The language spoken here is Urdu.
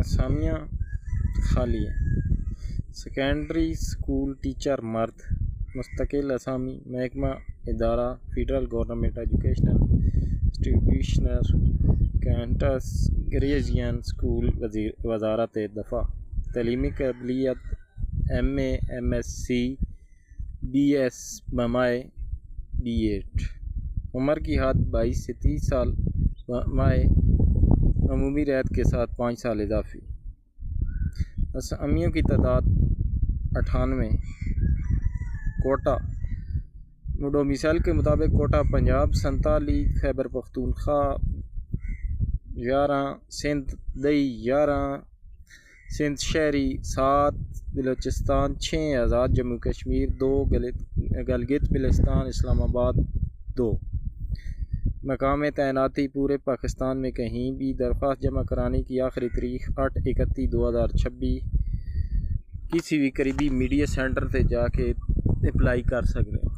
اسامیاں خالی ہیں۔ سیکنڈری اسکول ٹیچر مرد، مستقل اسامی، محکمہ ادارہ federal government educational institutions cantts graduation school وزارت دفاع۔ تعلیمی قابلیت M A, M S C, B S, بمائے بی ایڈ۔ عمر کی حد 22 سے 30 سال، بمائے عمومی رعایت کے ساتھ 5 سال اضافی۔ اسامیوں کی تعداد 98۔ کوٹا ڈومیسائل کے مطابق کوٹا پنجاب 47، خیبر پختونخوا 11، سندھ دیہی 11، سندھ شہری 7، بلوچستان 6، آزاد جموں کشمیر 2، گلگت بلتستان اسلام آباد 2۔ مقام تعیناتی پورے پاکستان میں کہیں بھی۔ درخواست جمع کرانے کی آخری تاریخ 8/31/2026۔ کسی بھی قریبی میڈیا سینٹر سے جا کے اپلائی کر سکتے ہیں۔